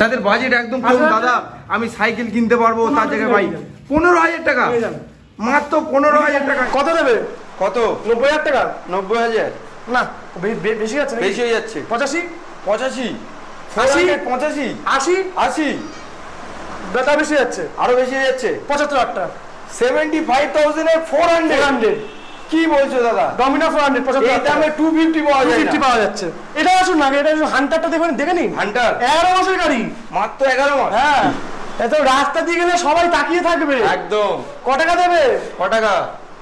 যাদের বাজেট একদম কম দাদা আমি সাইকেল কিনতে পারবো তার জায়গায় ভাই 15,000 টাকা, মাত্র 15,000 টাকা। কত দেবে? কত? 90,000 টাকা। 90,000 না বেশি যাচ্ছে, বেশি হয়ে যাচ্ছে। 85 85 80 85 80 80 বেটা বেশি যাচ্ছে, আরো বেশি হয়ে যাচ্ছে। 75,000 টাকা। 75,400 কি বলছো দাদা? ডমিনা 400 75,000 এই দামে 250 পাওয়া যায়, 250 পাওয়া যাচ্ছে। এটা আসুন না, এটা হান্টারটা দেখুন, দেখে নিন। হান্টার 11 মাসের গাড়ি, মাত্র 11 মাস। হ্যাঁ এত রাস্তা দিয়ে গেলে সবাই তাকিয়ে থাকবে একদম। ক টাকা দেবে? ক টাকা?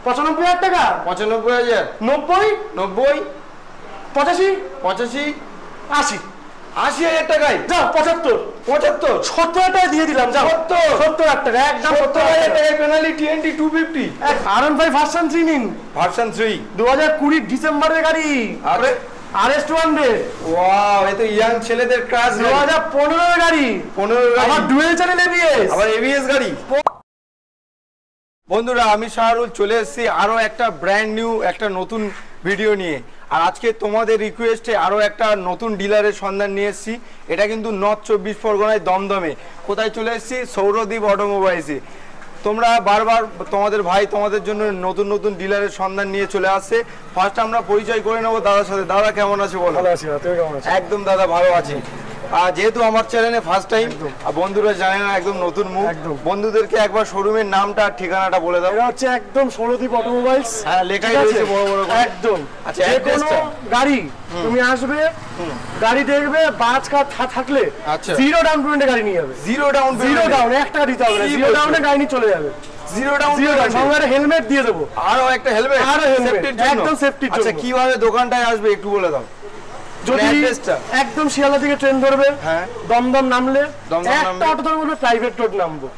95,000 টাকা। 95,000 90 90 85 85 80 80,000 টাকায় যাও। 75 70,000 টাকা দিয়ে দিলাম, যাও। 70,000 টাকা একদম। 70,000 টাকায় পেনালি TNT 250 R15 ভার্সন 3 নিন, ভার্সন 3 2020 ডিসেম্বরের গাড়ি। আরে RS 200 ওয়াও, এ তো ইয়াং ছেলেদের ক্রাশ। 2015 এর গাড়ি, 15 গাড়ি, আবার ডুয়েল চ্যানেল ABS, আবার ABS গাড়ি। বন্ধুরা আমি শাহরুল চলে এসেছি আরো একটা ব্র্যান্ড নিউ একটা নতুন ভিডিও নিয়ে। আর আজকে তোমাদের রিকোয়েস্টে আরো একটা নতুন ডিলারের সন্ধান নিয়ে এসেছি। এটা কিন্তু নর্থ 24 পরগনায় দমদমে। কোথায় চলে এসেছি? সৌরদীপ অটোমোবাইলসে। তোমরা বারবার তোমাদের ভাই তোমাদের জন্য নতুন নতুন ডিলারের সন্ধান নিয়ে চলে আসছে। ফার্স্ট আমরা পরিচয় করে নেবো দাদার সাথে। দাদা কেমন আছে বলো? ভালো আছি, তুমি কেমন আছো? একদম দাদা ভালো আছি। আর যেহেতু আমার চ্যানেলে ফার্স্ট টাইম, আর বন্ধুরা জানে না, একদম নতুন মুখ। বন্ধুদেরকে একবার শোরুমের নামটা আর ঠিকানাটা বলে দাও। এটা হচ্ছে একদম সৌরদীপ অটোমোবাইলস। হ্যাঁ লেখাই রয়েছে বড় বড় করে একদম। আচ্ছা যে কোনো গাড়ি তুমি আসবে, গাড়ি দেখবে, বাজ কাট থাকলে জিরো ডাউন পেমেন্টে গাড়ি নিয়ে যাবে। Zero down? জিরো ডাউন, 1 টাকা দিতে হবে না, জিরো ডাউনে গাড়ি নিয়ে চলে যাবে। জিরো ডাউন, সঙ্গে হেলমেট দিয়ে দেবো, আরো একটা হেলমেট, আরো হেলমেট একদম সেফটির জন্য। আচ্ছা কিভাবে দোকানটায় আসবে একটু বলে দাও। যদি একদম শিয়ালদা থেকে ট্রেন ধরবে, দমদম নামলে একটা অটো ধরে বলবে প্রাইভেট রোড নামবো।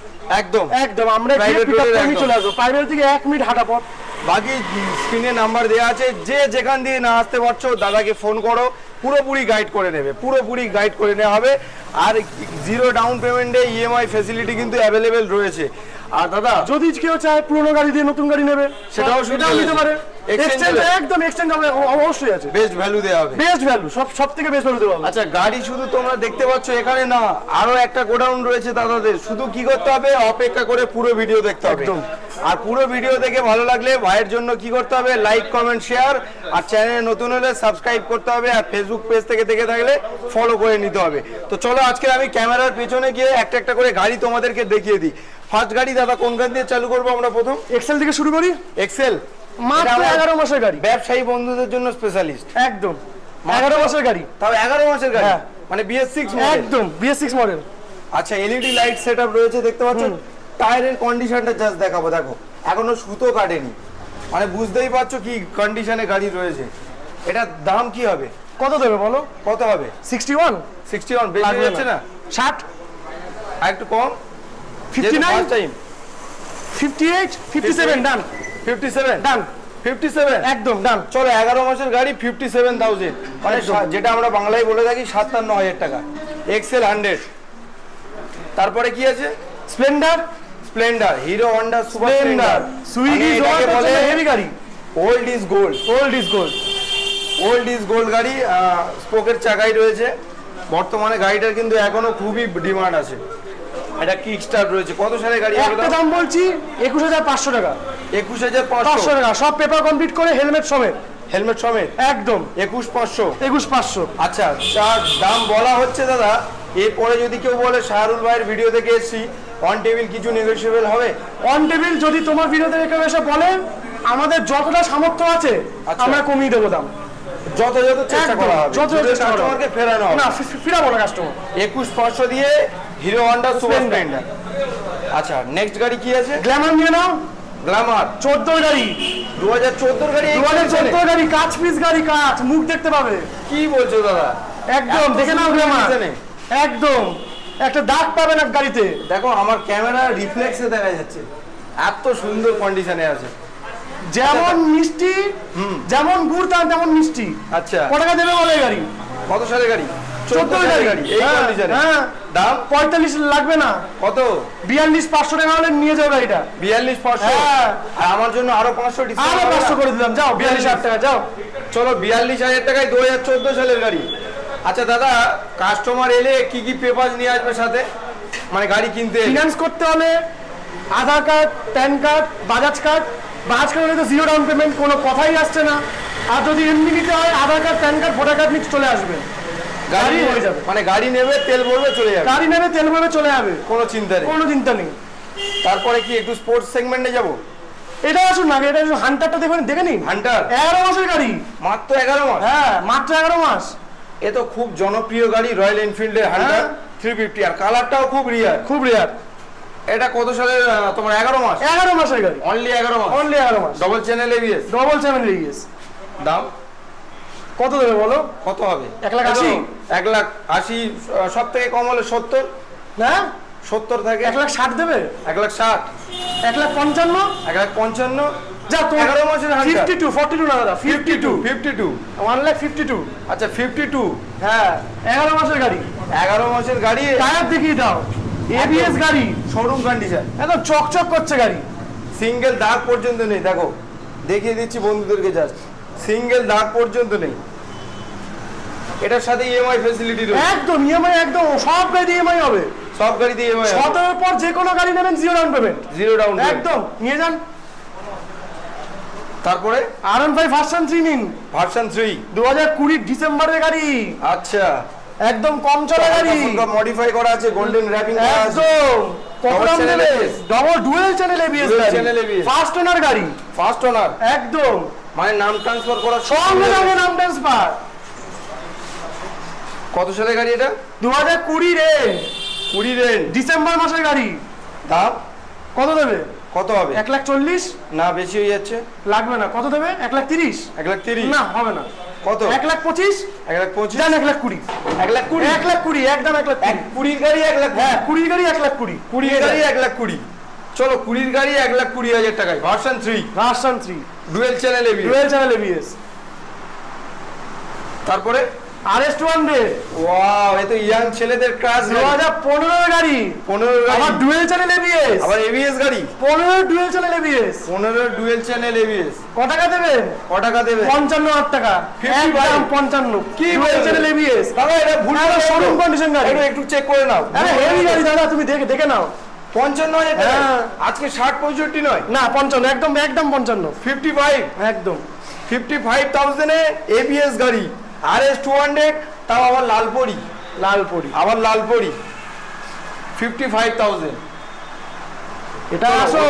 একদম একদম আমরা চলে আসবো, প্রাইভেট থেকে 1 মিনিট হাঁটা পথ। বাকি স্ক্রিনে নাম্বার দেওয়া আছে, যে যেখান দিয়ে না আসতে পারছো দাদাকে ফোন করো, পুরোপুরি গাইড করে নেবে, পুরোপুরি গাইড করে নেওয়া হবে। আর জিরো ডাউন পেমেন্টে EMI ফ্যাসিলিটি কিন্তু অ্যাভেলেবেল রয়েছে। আর দাদা যদি কেউ চায় পুরোনো গাড়ি দিয়ে নতুন গাড়ি নেবে সেটাও নিতে পারে। একদম এক্সচেঞ্জ অবশ্যই আছে, বেস্ট ভ্যালু দেওয়া হবে, বেস্ট ভ্যালু, সব থেকে বেস্ট ভ্যালু দেওয়া হবে। আচ্ছা গাড়ি শুধু তোমরা দেখতে পাচ্ছ এখানে না, আরো একটা গোডাউন রয়েছে দাদাদের। শুধু কি করতে হবে? অপেক্ষা করে পুরো ভিডিও দেখতে হবে। আর পুরো ভিডিও দেখে ভালো লাগলে ভাইয়ের জন্য কি করতে হবে? লাইক কমেন্ট শেয়ার, আর চ্যানেলে নতুন হলে সাবস্ক্রাইব করতে হবে। আর ফেসবুক পেজ থেকে দেখে থাকলে ফলো করে নিতে হবে। তো চলো আজকে আমি ক্যামেরার পেছনে গিয়ে একটা একটা করে গাড়ি তোমাদেরকে দেখিয়ে দিই। ফার্স্ট গাড়ি দাদা কোন গাড়ি দিয়ে চালু করবো আমরা? প্রথম এক্সেল থেকে শুরু করি। এক্সেল মাত্র 11 মাসের গাড়ি, ব্যবসায়ী বন্ধুদের জন্য স্পেশালিস্ট। একদম 11 মাসের গাড়ি, তাও 11 মাসের গাড়ি, মানে BS6 মডেল। একদম BS6 মডেল। আচ্ছা এলইডি লাইট সেটআপ রয়েছে দেখতে পাচ্ছ। টায়ারের কন্ডিশনটা জাস্ট দেখাবো, দেখো এখনো সুতো কাটেনি, মানে বুঝতেই পারছো কি কন্ডিশনে গাড়ি রয়েছে। এটার দাম কি হবে? কত দেবে বলো? কত হবে? 61 বেশি যাচ্ছে না? 60 আর একটু কম? 59 টাইম 58 57 ডান। 57 ডান, 57 একদম ডান। চলো 11 মাসের গাড়ি 57,000, মানে যেটা আমরা বাংলায় বলে থাকি 57,000 টাকা। এক্সেল 100। তারপরে কি আছে? Splendor, hero Honda super Splendor, Swiggy বলে হেভি গাড়ি। Old is gold, old is gold গাড়ি। স্পোকের চাকাই রয়েছে। বর্তমানে গাড়িটার কিন্তু এখনো খুবই ডিমান্ড আছে। এটা কিক স্টার্ট রয়েছে। কত সালের গাড়ি? একটা দাম বলছি 21,500 টাকা। 21,500 টাকা, সব পেপার কমপ্লিট করে হেলমেট সমেত। একদম 21,500। আচ্ছা যার দাম বলা হচ্ছে দাদা, এরপরে যদি কেউ বলে শাহরুল ভাইয়ের ভিডিও দেখে এসেছি, অন টেবিল কিছু নেগোশিয়েবল হবে? অন টেবিল যদি তোমার ভিডিও দেখে কেউ এসে বলে, আমাদের যতটা সামর্থ্য আছে আমরা কমিয়ে দেবো দাম, যথাযথ চেষ্টা করা হবে, কাস্টমারকে ফেরানো হবে না, ফিরাবো না কাস্টমার। 21,500 দিয়ে হিরো হন্ডা সুপার স্প্লেন্ডার। আচ্ছা নেক্সট গাড়ি কি আছে? গ্ল্যামার নিয়ে নাও। গ্ল্যামার 14 গাড়ি, 2014 গাড়ি, 2014 গাড়ি, কাঁচ পিস গাড়ি, কাঁচ মুখ দেখতে পাবে। কি বলছো দাদা? একদম দেখে নাও গ্ল্যামার, একদম একটা দাগ পাবে না গাড়িতে। দেখো আমার ক্যামেরা রিফ্লেক্সে দেখা যাচ্ছে, এত সুন্দর কন্ডিশনে আছে। যেমন মিষ্টি, যেমন গুড় তেমন মিষ্টি। আচ্ছা কত টাকা দেবে বলে গাড়ি? কত সালের গাড়ি? 14 গাড়ি। এই কন্ডিশনে দাম 45 লাগবে না? কত? 42,500 টাকা হলে নিয়ে যাও গাড়িটা। 42,500? আর আমার জন্য আরো 500 ডিসকাউন্ট, আরো 500 করে দিলাম। যাও 42,000 টাকা, যাও। চলো 42,000 টাকায় 2014 সালের গাড়ি। আচ্ছা দাদা, কাস্টমার এলে কি কি পেপার নিয়ে আসবে সাথে, মানে গাড়ি কিনতে? ফিনান্স করতে হলে Aadhaar card, PAN card, Bajaj card হলে তো জিরো ডাউন পেমেন্ট, কোনো কথাই আসছে না। আর যদি এমনি নিতে হয় Aadhaar card, PAN card, voter card নিয়ে চলে আসবেন, গাড়ি হয়ে যাবে। মানে গাড়ি নেবে, তেল ভরবে, চলে যাবে। গাড়ি নেবে, তেল ভরবে, চলে যাবে, কোনো চিন্তা নেই, কোনো চিন্তা নেই। তারপরে কি একটু স্পোর্টস সেগমেন্টে যাব? এটা আসুন না, এটা হান্টারটা দেখবেন, দেখে নিন। হান্টার 11 মাসের গাড়ি, মাত্র 11 মাস? হ্যাঁ মাত্র 11 মাস। এ তো খুব জনপ্রিয় গাড়ি, রয়্যাল এনফিল্ডের হান্টার 350, আর কালারটাও খুব রিয়ার, খুব রেয়ার। এটা কত সালের তোমার? 11 মাস? 11 মাসের গাড়ি, অনলি 11 মাস, অনলি 11 মাস। Double channel ABS, double channel ABS. দাম কত দেবে বলো? কত হবে? 1,80,000। 1,80,000, সব থেকে কম হলে 70। না 70 থাকে। 1,60,000 দেবে? 1,60,000, 1,55,000। 1,55,000। যা তো 11 মাসের হান্টার। 52, 42 না দাদা, 52, 52। 1,52,000। আচ্ছা 52, হ্যাঁ 11 মাসের গাড়ি। 11 মাসের গাড়ি, টায়ার দেখিয়ে দাও, এবিএস গাড়ি, শোরুম কন্ডিশন, একদম চকচক করছে গাড়ি। সিঙ্গেল দাগ পর্যন্ত নেই, দেখো দেখিয়ে দিচ্ছি বন্ধুদেরকে, জাস্ট সিঙ্গেল দাগ পর্যন্ত নেই। এটার সাথে ইএমআই ফ্যাসিলিটি রয়েছে। একদম ইএমআই, একদম সব গাড়ি ইএমআই হবে, সব গাড়িতে ইএমআই। 17 পর যে কোনো গাড়ি নেবেন zero down payment, zero down একদম নিয়ে যান। তারপরে R15 ভার্সন 3 নিন, ভার্সন 3 2020 ডিসেম্বরের গাড়ি, আচ্ছা একদম কম চলা গাড়ি, মডিফাই করা আছে, গোল্ডেন র্যাপিং করা আছে, একদম কত দাম channel দেবে? ABS, double dual channel ABS Dual গাড়ি, channel ABS, ফার্স্ট ওনার গাড়ি, ফার্স্ট ওনার, একদম মানে নাম ট্রান্সফার করার সঙ্গে সঙ্গে নাম ট্রান্সফার। কত সালের গাড়ি এটা? 2020 রে 20 রেন, ডিসেম্বর মাসের গাড়ি। দাম কত দেবে? কত হবে? 1,40,000। না বেশি হয়ে যাচ্ছে, লাগবে না, কত দেবে? 1,30,000। 1,30,000 না হবে না, কত? 1,25,000। 1,25,000, জান 1,20,000। 1,20,000, 1,20,000 একদম 1,20,000। 20 গাড়ি 1,20,000, হ্যাঁ 20 গাড়ি 1,20,000। 20 গাড়ি 1,20,000। চলো 20 গাড়ি 1,20,000 টাকায়, version 3, version 3 dual channel ABS. Dual channel ABS. তারপরে RS 200, ওয়াও, এ তো ইয়াং ছেলেদের ক্রাশ। 2015 গাড়ি, 15 গাড়ি, আবার ডুয়েল চ্যানেল এবিএস, আবার এবিএস গাড়ি, 15 dual channel ABS. 15 dual channel ABS. কত টাকা দেবেন? ক টাকা দেবে? 55,000 টাকা, 55,000 একদম 55। কি ডুয়েল চ্যানেল এবিএস দাদা, এটা ভুল করে শোরুম কন্ডিশন গাড়ি, একটু চেক করে নাও। আরে হেভি গাড়ি দাদা, তুমি দেখে নাও। 55,000 টাকা, হ্যাঁ। আজকে 60-65 নয়, না 55, একদম একদম 55, 55, একদম 55,000 এ এবিএস গাড়ি, RS 200, তাও আবার লালপরি, লালপরি। আবার লালপরি, 55,000। এটা আসো,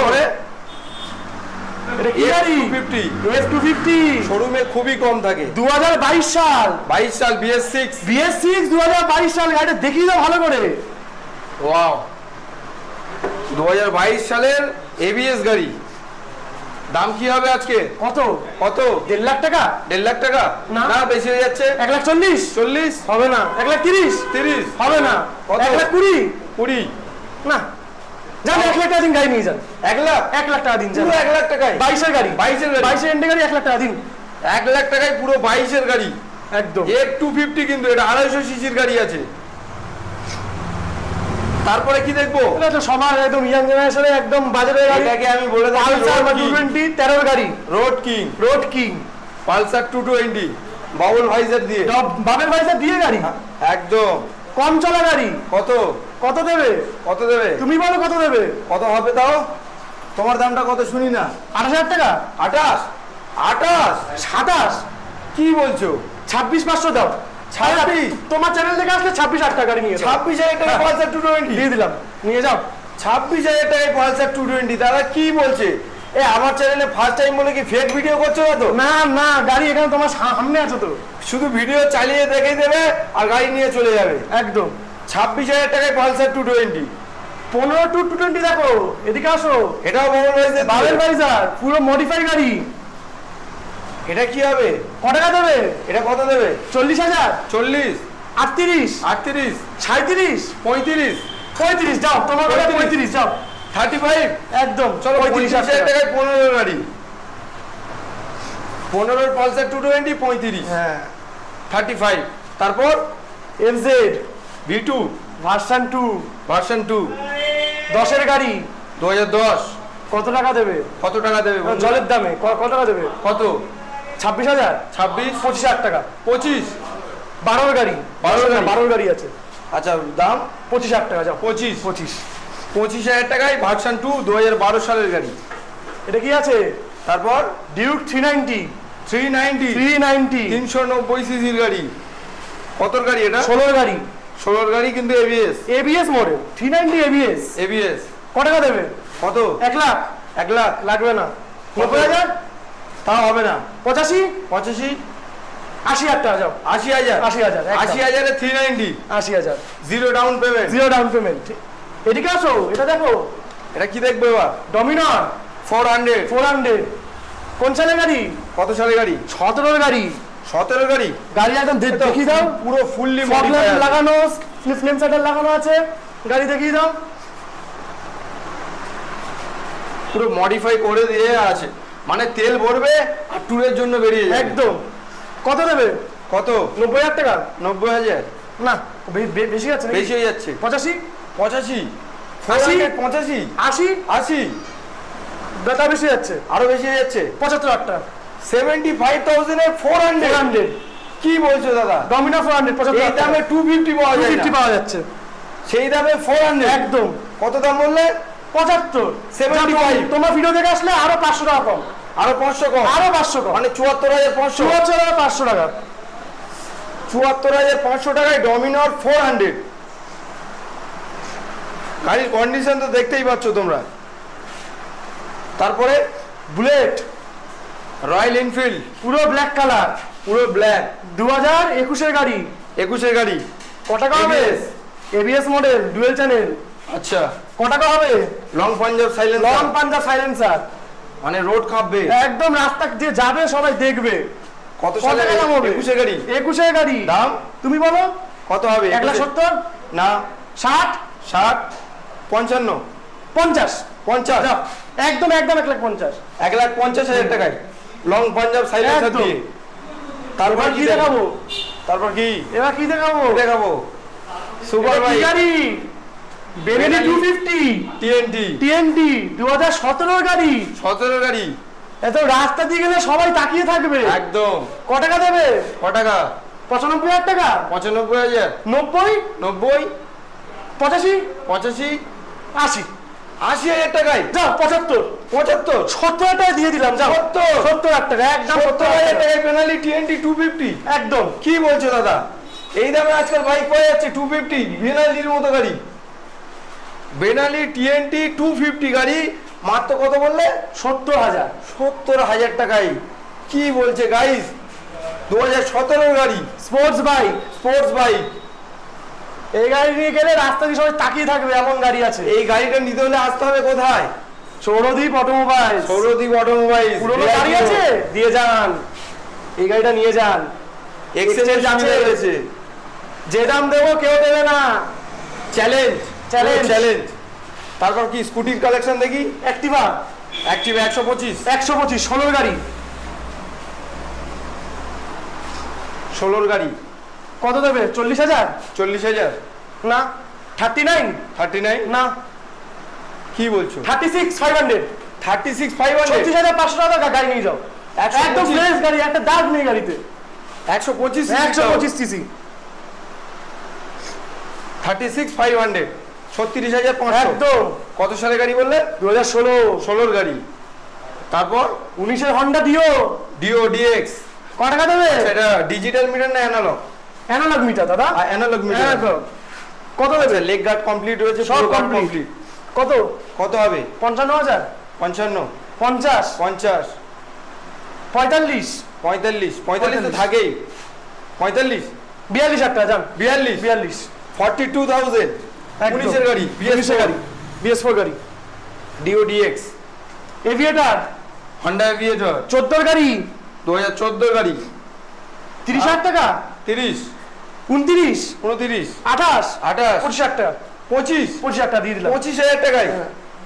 এটা কি গাড়ি? F250, F250 শোরুমে খুবই কম থাকে। 2022 সাল, 22 সাল, BS6, BS6 2022 সাল, গাড়িটা দেখিয়ে দাও ভালো করে। ওয়াও, 2022 সালের এবিএস গাড়ি, দাম কি হবে আজকে? কত? কত? 1.5 লাখ টাকা? 1.5 লাখ টাকা? না। না বেশি হয়ে যাচ্ছে। 1,40,000? 40, হবে না। 1,30,000? 30, হবে না। কত? 1,20,000? 20, না যান, 1 লাখ টাকা দিন, গাড়ি নিয়ে যান। 1 লাখ? 1 লাখ টাকা দিন, যান। পুরো 1 লাখ টাকায়? 22 এর গাড়ি, 22 এর গাড়ি, 22 এর এন্ডে গাড়ি, 1 লাখ টাকা দিন। 1 লাখ টাকায় পুরো 22 এর গাড়ি, একদম F250, কিন্তু এটা 250 সিসির গাড়ি আছে। তারপরে কি দেখবো? এটা তো সবার একদম ইয়াং জেনারেশনে একদম বাজারের গাড়ি। এটাকে আমি বলে দিই পালসার 220 13 গাড়ি, road king, road king, Pulsar 220, bubble visor দিয়ে, বাবেল ভাইসা দিয়ে গাড়ি, একদম কম চলা গাড়ি। কত? কত দেবে? কত দেবে? তুমি বলো কত দেবে? কত হবে তাও? তোমার দামটা কত শুনি না। 28,000 টাকা? 28, 28, 27, কি বলছো? 26,500 দাও। 26? তোমার চ্যানেল থেকে আসলে 26,000 টাকা গাড়ি নিয়ে যাও। 26,000 টাকা পালসার 220 দিয়ে দিলাম, নিয়ে যাও। 26,000 টাকায় পালসার 220, দাদা কি বলছে? এ আমার চ্যানেলে ফার্স্ট টাইম বলে কি ফেক ভিডিও করছো না তো? না না, গাড়ি এখানে তোমার সামনে আছে তো, শুধু ভিডিও চালিয়ে দেখিয়ে দেবে আর গাড়ি নিয়ে চলে যাবে। একদম 26,000 টাকায় পালসার 220, 15 টু 220 দেখো, এদিকে আসো। এটাও বাবল ভাইজার, বাবেল ভাইজার পুরো মডিফাই গাড়ি। এটা কি হবে? ক টাকা দেবে? এটা কত দেবে? 40,000, 40, 38, 38, 37, 35, 35 যাও, তোমার কথা 35 যাও, 35, একদম চলো 35,000 35,000 টাকায় 15 গাড়ি, 15 পালসার 220, 35, হ্যাঁ। 35, তারপর FZ V2 ভার্সন 2 ভার্সন 2, 10 এর গাড়ি, 2010, কত টাকা দেবে? কত টাকা দেবে বলুন? জলের দামে কত টাকা দেবে? কত? 26,000, 26, 25,000 টাকা, 25, 12 গাড়ি, 12 গাড়ি আছে। আচ্ছা দাম 25,000 টাকা যাও। 25,000 টাকায় ভার্সন 2 2012 সালের গাড়ি। এটা কি আছে? তারপর ডিউক 390 390 সিসির গাড়ি। কতর গাড়ি এটা? 16 গাড়ি। 16 গাড়ি কিন্তু এবিএস মডেল 390 এবিএস। কত টাকা দেবে? কত? 1 লাখ। 1 লাখ লাগবে না। 90,000 তাও হবে না। 85 80,000 টাকা যাও। 80,000 80,000 এ 390 80,000 জিরো ডাউন পেমেন্ট। এদিকে আসো, এটা দেখো। এটা কি দেখবে এবার? ডমিনার 400 কোন সালের গাড়ি? কত সালের গাড়ি? 17 গাড়ি। 17 গাড়ি। গাড়ি একদম দেখিয়ে দাও। পুরো ফুললি লাগানো, ফ্লেম সাইডার লাগানো আছে। গাড়ি দেখিয়ে দাও। পুরো মডিফাই করে দিয়ে আছে, মানে তেল ভরবে আর ট্যুরের জন্য বেরিয়ে যাবে একদম। কত দেবে? কত? 90,000 টাকা। 90,000 না, বেশি আছে। বেশি হয়ে যাচ্ছে। 85 85 80 80 বেটা বেশি যাচ্ছে। আরো বেশি হয়ে যাচ্ছে। 75,000 টাকা। 75,000 এ 400 কি বলছো দাদা? ডমিনার 400 এই দামে 250 পাওয়া যায় না। 250 পাওয়া যাচ্ছে। সেই দামে 400 একদম। কত দাম বললে? 75 75 তোমার ভিডিও দেখে আসলে আরো 500 টাকা কম। আরো 500 কম। আরো 500 কম, মানে 74,500 500 টাকা। 74,500 টাকায় ডমিনার 400। গাড়ির কন্ডিশন তো দেখতেই পাচ্ছ তোমরা। তারপরে বুলেট রয়্যাল এনফিল্ড পুরো ব্ল্যাক কালার, পুরো ব্ল্যাক 2021 এর গাড়ি। 21 গাড়ি। কত টাকা হবে? ABS model, dual channel. আচ্ছা কত টাকা হবে? Long Punjab silencer. মানে রোড কাঁপবে একদম, রাস্তা দিয়ে যাবে সবাই দেখবে। কত সালে দাম হবে? 21 গাড়ি। 21 গাড়ি দাম তুমি বলো কত হবে? 1,70,000 না 60 60 55 50 যাও। একদম 1,50,000 1,50,000 টাকায় লং পাঞ্জাব সাইলেন্সার দিয়ে। তারপর কি দেখাবো? তারপর কি এবার কি দেখাবো? সুপার বাইক গাড়ি বেনেলি 250 টিএনটি 2017 গাড়ি। 17 গাড়ি। এত রাস্তা দিয়ে গেলে সবাই তাকিয়ে থাকবে। একদম। কত টাকা দেবে? কত টাকা? 95,000 টাকা। 95,000 90 85 80 80,000 টাকায় যাও। 75 70,000 টাকা দিয়ে দিলাম। যাও 70,000 টাকা। একদম 70,000 টাকায় বেনালি টিএনটি 250। একদম। কি বলছো দাদা? এই দামে আজকাল বাইক পাওয়া যাচ্ছে 250। বেনালির মতো গাড়ি, বেনালি টিএনটি 250 গাড়ি মাত্র কত বললে? 70,000 টাকায়। কি বলছে গাইস? 2017 গাড়ি, স্পোর্টস বাইক। এই গাড়ি নিয়ে গেলে রাস্তা দিয়ে সবাই তাকিয়ে থাকবে, এমন গাড়ি আছে। এই গাড়িটা নিতে হলে আসতে হবে কোথায়? সৌরদীপ অটোমোবাইলস। পুরোনো গাড়ি আছে, দিয়ে যান। এই গাড়িটা নিয়ে যান। এক্সচেঞ্জ আছে। যে দাম দেবো কেউ দেবে না। চ্যালেঞ্জ। তারপর কি স্কুটির কালেকশন দেখি? অ্যাক্টিভা 125 16 গাড়ি। 16 গাড়ি। কত দেবে? 40,000 40,000 না 39 না কি বলছো? 36,500 36,500 টাকা গাড়ি নিয়ে যাও। একদম ফ্রেশ গাড়ি, একটা দাগ নেই গাড়িতে। 125 সিসি 36,500 36,500 একদম। কত সালে গাড়ি বললে? 2016 গাড়ি। তারপর 19 হন্ডা ডিও ডিএক্স। কত টাকা দেবে? এটা ডিজিটাল মিটার না অ্যানালগ মিটার দাদা। Analog meter. কত দেবে? লেগ গার্ড কমপ্লিট হয়েছে, সব সব কমপ্লিট। কত হবে? 55,000 55 50 50 45 তো থাকেই। 45 42,000 টাকা যান। 42 42,000 19 গাড়ি, BS4 গাড়ি। Dio DX. Aviator Honda Aviator 14 গাড়ি 2014 গাড়ি। 30,000 টাকা 30 29 29 28 28 টাকা 25 টাকা দিয়ে দিলাম। 25,000 টাকায়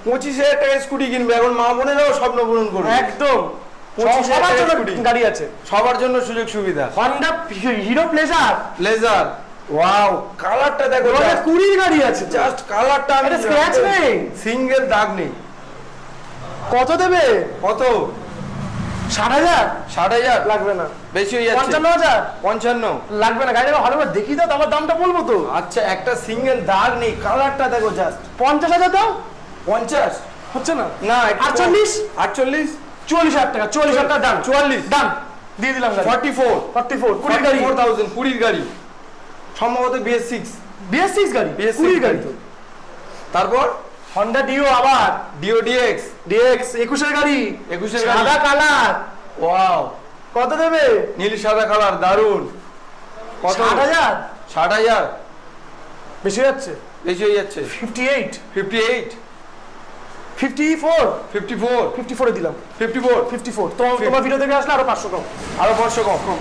25,000 টাকায় স্কুটি কিনবে। এখন মা বোনেরাও স্বপ্ন পূরণ করবে। একদম। 25,000 সবার জন্য স্কুটি গাড়ি আছে, সবার জন্য সুযোগ সুবিধা। হন্ডা হিরো প্লেজার ওয়াও, কালারটা দেখো। 2020 গাড়ি আছে, জাস্ট কালারটা। এটা স্ক্র্যাচ নেই, সিঙ্গেল দাগ নেই। কত দেবে? কত? 60,000 60,000 লাগবে না, বেশি হয়ে যাচ্ছে। 55,000 55 লাগবে না। গাড়িটা ভালো করে দেখি দাও, আমার দামটা বলবো তো। আচ্ছা, একটা সিঙ্গেল দাগ নেই, কালারটা দেখো জাস্ট। 50,000 দাও। 50 হচ্ছে না? না, 48 48 44,000 টাকা, 44,000 টাকা দাম। 44 দাম দিয়ে দিলাম। 44 44 20 গাড়ি, 44,000 20 গাড়ি, সম্ভবত BS6 BS6 গাড়ি, BS6 20 গাড়ি তো। তারপর Honda Dio, আবার Dio DX DX 21 এর গাড়ি, 21 এর গাড়ি, সাদা কালার। ওয়াও, কত দেবে? নীল সাদা কালার, দারুন। কত? 60,000 60,000 বেশি হয়ে যাচ্ছে। বেশি হয়ে যাচ্ছে। 58 58 54 54 54 এ দিলাম। 54 54 তোমার ভিডিও থেকে আসলে আরো 500 কম। আরো 500 কম,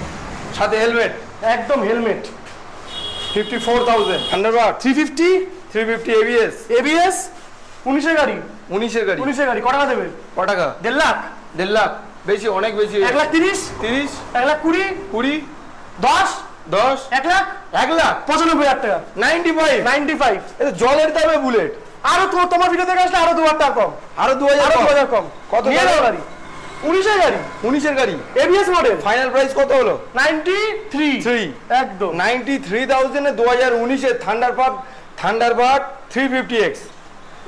সাথে হেলমেট। একদম হেলমেট। 54,000 থান্ডারবার্ড 350 350 ABS ABS 19 এর গাড়ি, 19 এর গাড়ি। 19 এর গাড়ি। কত টাকা দেবে? ক টাকা? 1.5 লাখ। 1.5 লাখ বেশি, অনেক বেশি। 1,30,000 30 1,20,000 20 10 10 1 লাখ 1 লাখ 95,000 টাকা। 95 95 এটা জলের দামে বুলেট। আরো তোমার ভিডিও থেকে আসলে আরো 2,000 টাকা কম, আরো 2000 আরো 2,000 কম। কত নিয়ে নাও গাড়ি। 19 এর গাড়ি, 19 এর গাড়ি, ABS মডেল, ফাইনাল প্রাইস কত হলো? 93 একদম 93,000 এ 2019 এর থান্ডারবার্ড 350X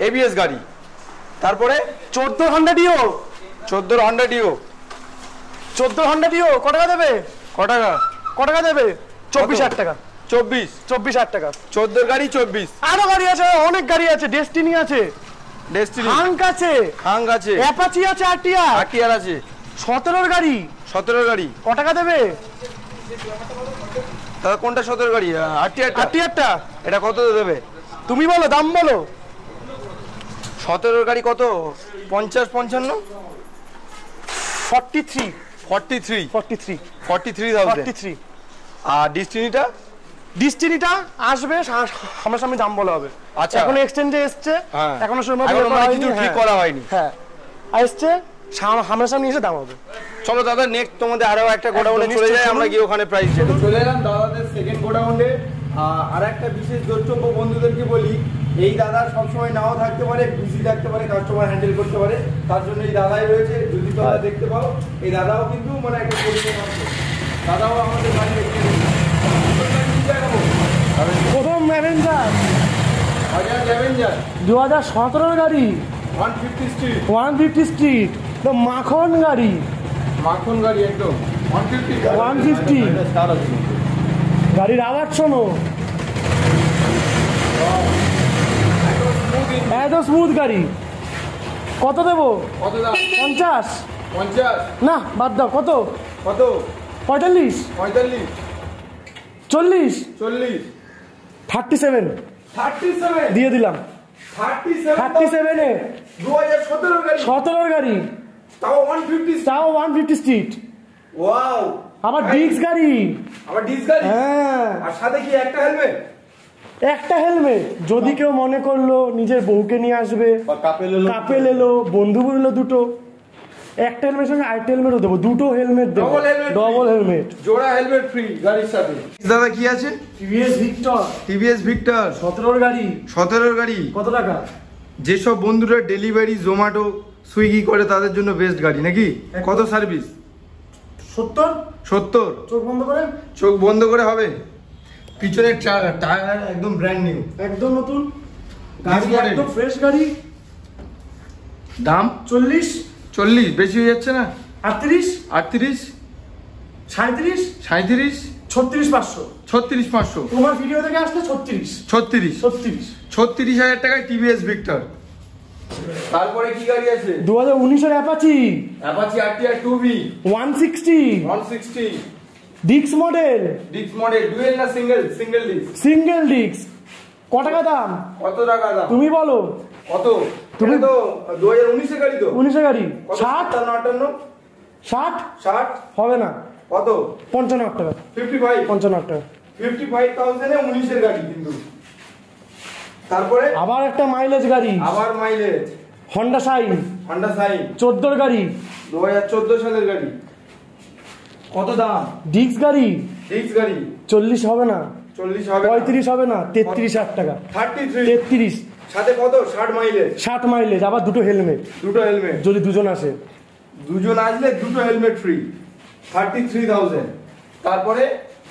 ABS গাড়ি। তারপরে 14 Honda Dio 14 Honda Dio 14 Honda Dio কত টাকা দেবে? ক টাকা? কত টাকা দেবে? 24,000 টাকা। 24,000 টাকা। 14 গাড়ি 24। আরো গাড়ি আছে, অনেক গাড়ি আছে। ডেস্টিনি আছে, ডেস্টিনি হাঙ্ক আছে, হাং আছে, অ্যাপাচি আছে, আরটিআর আরটিআর আছে। 17 গাড়ি 17 গাড়ি কত টাকা দেবে? তাহলে কোনটা 17 গাড়ি? আরটিআরটা। আরটিআরটা এটা কত দেবে? তুমি বলো, দাম বলো। 17 গাড়ি কত? 50 55 43 43 43 43,000। 43 আর ডেস্টিনিটা? ডিস্টিনিটা আসবে, আমার সামনে দাম বলা হবে। আচ্ছা, এখন এক্সচেঞ্জে এসছে, হ্যাঁ, এখনো সময় এখনো মানে কিছু ঠিক করা হয়নি। হ্যাঁ আসছে, সামনে সামনে এসে দাম হবে। চলো দাদা, নেক্সট তোমাদের আরো একটা গোডাউনে একদম, চলে যাই, চলুন। আমরা গিয়ে ওখানে প্রাইস দেবো। চলে এলাম দাদাদের সেকেন্ড গোডাউনে। আর একটা বিশেষ দ্রষ্টব্য বন্ধুদেরকে বলি, এই দাদা সবসময় নাও থাকতে পারে, বিজি থাকতে পারে, কাস্টমার হ্যান্ডেল করতে পারে, তার জন্য এই দাদাই রয়েছে। যদি তোমরা দেখতে পাও, এই দাদাও কিন্তু মানে একটা পরিচয় আছে। দাদাও আমাদের বাড়ি দেখতে প্রথম অ্যাভেঞ্জার 2017 গাড়ি, 150 স্ট্রিট 150 স্ট্রিট, তো মাখন গাড়ি, মাখন গাড়ি একদম 150 150 গাড়ির আওয়াজ শোনো, এত স্মুথ গাড়ি। কত দেবো? কত দাম? 50 50 না বাদ দাও। কত? কত? 45 45 40 40 37 37 দিয়ে দিলাম। 37 এ 2017 গাড়ি, 17 গাড়ি, তাও 150। তাও 150 স্ট্রিট, ওয়াও, আবার ডিস্ক গাড়ি। আবার ডিস গাড়ি, হ্যাঁ, আর সাথে কি একটা হেলমেট? একটা হেলমেট। যদি কেউ মনে করলো নিজের বউকে নিয়ে আসবে, বা কাপেল এলো, বন্ধু এলো, দুটো, একটা হেলমেট সঙ্গে আরেকটা হেলমেটও দেবো, দুটো হেলমেট দেবো, ডবল হেলমেট, জোড়া হেলমেট ফ্রি গাড়ির সাথে। দাদা কি আছে? টিভিএস ভিক্টর টিভিএস ভিক্টর 17 গাড়ি। 17 গাড়ি। কত টাকা? যেসব বন্ধুরা ডেলিভারি জোম্যাটো সুইগি করে তাদের জন্য বেস্ট গাড়ি নাকি? কত সার্ভিস? 70। 70। চোখ বন্ধ করে, চোখ বন্ধ করে হবে। পিছনের টায়ার একদম ব্র্যান্ড নিউ, একদম নতুন গাড়ি, model। একদম ফ্রেশ গাড়ি। দাম 40 40 বেশি হয়ে যাচ্ছে না? 38 38 37 37 36 500। 36,500। তোমার ভিডিও থেকে আসলে 36 36,000 টাকায় টিভিএস ভিক্টর। তারপরে কি গাড়ি আছে? 2019 এর অ্যাপাচি অ্যাপাচি আরটিআর 2V 160 160 ডিক্স মডেল, ডিস্ক মডেল, ডুয়েল না সিঙ্গেল? Single disc. সিঙ্গেল ডিক্স। কত টাকা দাম? কত টাকা দাম? তুমি বলো। কত? তুমি তো 2019 এর গাড়ি তো। 19 এর গাড়ি 60 58 60 60 হবে না, কত? 55 টাকা। 55 55 টাকা 55,000 এ 19 এর গাড়ি কিন্তু। তারপরে আবার একটা মাইলেজ গাড়ি, আবার mileage, Honda Shine Honda Shine 14 গাড়ি, 2014 সালের গাড়ি। কত দাম? ডিক্স গাড়ি। ডিস্ক গাড়ি 40 হবে না, 40 হবে না। 35 হবে না, 33,000 টাকা। 33 33 সাথে কত? 60 মাইলেজ, 60 মাইলেজ, আবার দুটো হেলমেট দুটো হেলমেট। যদি দুজন আসে। দুজন আসলে দুটো হেলমেট ফ্রি, 33,000। তারপরে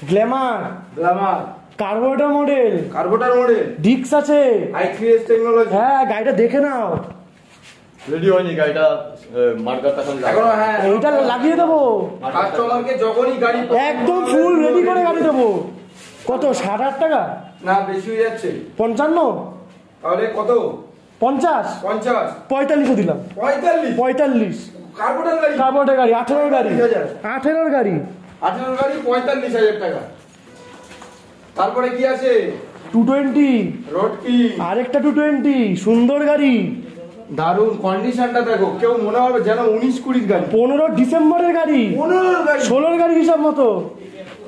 Glamour Glamour carburettor model, carburettor model, ডিক্স আছে, i3s টেকনোলজি। হ্যাঁ গাড়িটা দেখে নাও। রেডি হয়নি গাড়িটা, মার্কারটা এখন এখনো হ্যাঁ এইটা লাগিয়ে দেবো, কাস্টমারকে যখনই গাড়ি একদম ফুল রেডি করে গাড়ি দেবো। কত 60,000 টাকা? না বেশি হয়ে যাচ্ছে। 55, তাহলে কত? 50, 50, 45 দিলাম। 45, 45 কার্বোটার গাড়ি, কার্বোরেটর গাড়ি, 18 গাড়ি, 18 গাড়ি, 18 গাড়ি 45,000 টাকা। তারপরে কি আছে? 220, রোড কি আরেকটা 220 সুন্দর গাড়ি, দারুন কন্ডিশনটা দেখো, কেউ মনে হবে যেন 19-20 গাড়ি। 15 ডিসেম্বরের গাড়ি, 15 গাড়ি, 16 গাড়ি হিসাব মতো।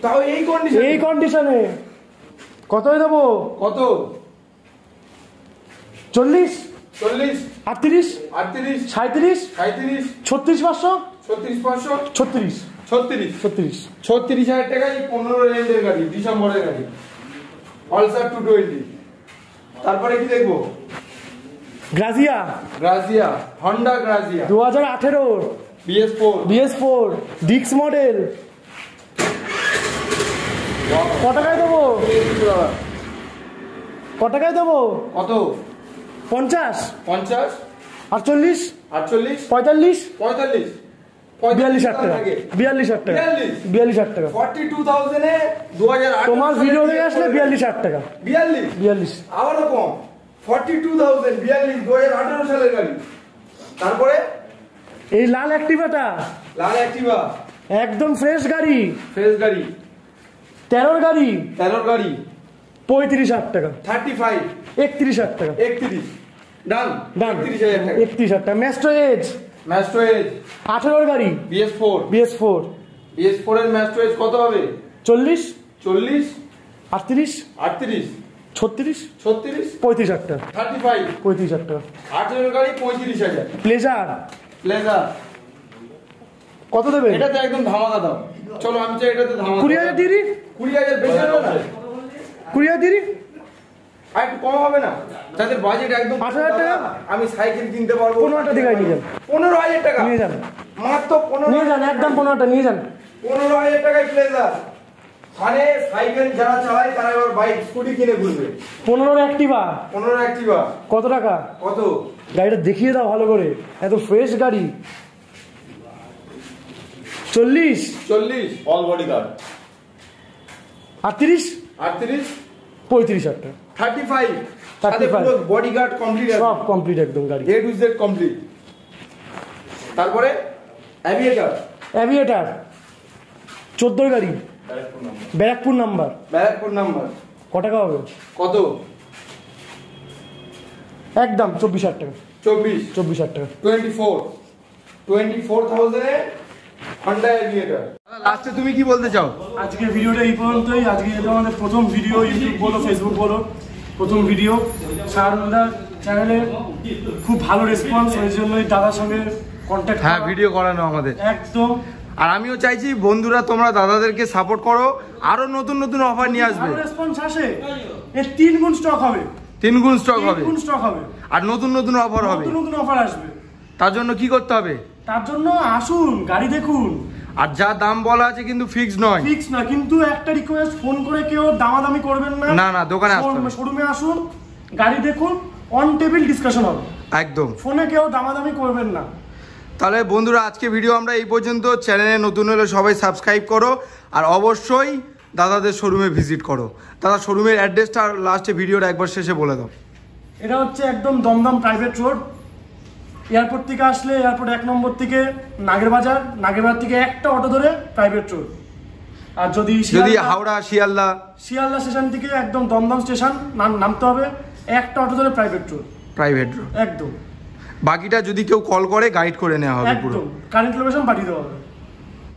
তাও এই কন্ডিশন, এই কন্ডিশনে কত দেবো? কত? 40, 40, 38, 38, 37, 37, 36,500, 36,500, 36, 36, 36। 36,000 টাকায় 15 রেঞ্জের গাড়ি, ডিসেম্বরের গাড়ি, পালসার 220। তারপরে কি দেখবো? Grazia Grazia, Honda Grazia 2018, BS4, BS4 ডিক্স মডেল। ক টাকায় দেবো? ক টাকায় দেবো? কত? 50, 50, 48, 48, 45, 45, 42,000 টাকা, 42,000 টাকা, 42,000 টাকা। 42,000 এ 2008 তোমার ভিডিও দেখে আসলে 42,000 টাকা, 42, 42। আবারও কম, 42,000, 42, 2018 সালের গাড়ি। তারপরে এই লাল অ্যাক্টিভাটা লাল অ্যাক্টিভা, একদম ফ্রেশ গাড়ি, ফ্রেশ গাড়ি, 13 গাড়ি, 13 গাড়ি, 35,000 টাকা, 35, 31,000 টাকা। 31, ডান, ডান, 31,000 টাকা। 31,000 টাকা। ম্যাস্ট্রো এজ ম্যাস্ট্রো এজ 18 গাড়ি, BS4, BS4 BS4 এর ম্যাস্ট্রো এজ কত হবে? 40, 40, 38, 38, 36, 36, 35,000 টাকা, 35, 35,000 টাকা। 18 গাড়ি 35,000। প্লেজার প্লেজার কত দেবে? এটাতে একদম ধামাকা দাও, চলো আমি চাই এটাতে ধামাকা। 20,000 দিয়ে দিই, 20,000 বেশি হবে না? 20,000 দিয়ে দিই। আর একটু কম হবে না? যাদের বাজেট একদম 8,000 টাকা? আমি সাইকেল কিনতে পারবো 15টা দিকে নিয়ে যান, 15,000 টাকা নিয়ে যান, মাত্র নিয়ে যান, 15,000 একদম 15টা নিয়ে যান। 15,000 টাকায় প্লেজার। মানে সাইকেল যারা চালায় তারা এবার বাইক স্কুটি কিনে ঘুরবে। 15 অ্যাক্টিভা 15 অ্যাক্টিভা কত টাকা? কত? গাড়িটা দেখিয়ে দাও ভালো করে, এত ফ্রেশ গাড়ি। 40, 40, অল বডি গার্ড, 38, 38, 35,000 টাকা, 35, 35 সাথে পুরো বডিগার্ড কমপ্লিট আছে, সব কমপ্লিট একদম গাড়ি। A to Z complete. তারপরে অ্যাভিয়েটর, অ্যাভিয়েটার 14 গাড়ি, ব্যারাকপুর নাম্বার, ব্যারাকপুর নাম্বার ক টাকা হবে? কত? একদম 24,000 টাকা, 24, 24,000 টাকা। 24,000 এ হন্ডা অ্যাভিয়েটর। লাস্টে তুমি কি বলতে চাও? আজকে ভিডিওটা এই পর্যন্তই। আজকে এটা আমাদের প্রথম ভিডিও, ইউটিউব বলো ফেসবুক বলো, প্রথম ভিডিও। শাহরুখদার চ্যানেলে খুব ভালো রেসপন্স, ওই জন্যই দাদার সঙ্গে কন্ট্যাক্ট। হ্যাঁ, ভিডিও করানো আমাদের একদম। আর আমিও চাইছি বন্ধুরা তোমরা দাদাদেরকে সাপোর্ট করো, আরো নতুন নতুন অফার নিয়ে আসবে। ভালো রেসপন্স আসে, এর 3 গুণ স্টক হবে, 3 গুণ স্টক 3 হবে, গুণ স্টক হবে, আর নতুন নতুন অফার হবে। নতুন নতুন অফার আসবে। তার জন্য কি করতে হবে? তার জন্য আসুন, গাড়ি দেখুন। আর যা দাম বলা আছে কিন্তু ফিক্স নয়, ফিক্স না, কিন্তু একটা রিকোয়েস্ট, ফোন করে কেউ দামাদামি করবেন না। না না, দোকানে আসতে হবে, শোরুমে আসুন, গাড়ি দেখুন, অন টেবিল ডিসকাশন হবে, একদম। ফোনে কেউ দামাদামি করবেন না। তাহলে বন্ধুরা আজকে ভিডিও আমরা এই পর্যন্ত। চ্যানেলে নতুন হলে সবাই সাবস্ক্রাইব করো, আর অবশ্যই দাদাদের শোরুমে ভিজিট করো। দাদা শোরুমের অ্যাড্রেসটা লাস্টে ভিডিওর একবার শেষে বলে দাও। এটা হচ্ছে একদম দমদম প্রাইভেট রোড। এয়ারপোর্ট থেকে আসলে এয়ারপোর্ট 1 নম্বর থেকে নাগেরবাজার, নাগেরবাজার থেকে একটা অটো ধরে প্রাইভেট রোড। আর যদি হাওড়া শিয়ালদা স্টেশন থেকে একদম দমদম স্টেশন নামতে হবে, একটা অটো ধরে প্রাইভেট রোড, প্রাইভেট রোড একদম। বাকিটা যদি কেউ কল করে গাইড করে নেওয়া হবে পুরো, একদম কারেন্ট লোকেশন পাঠিয়ে দেওয়া হবে।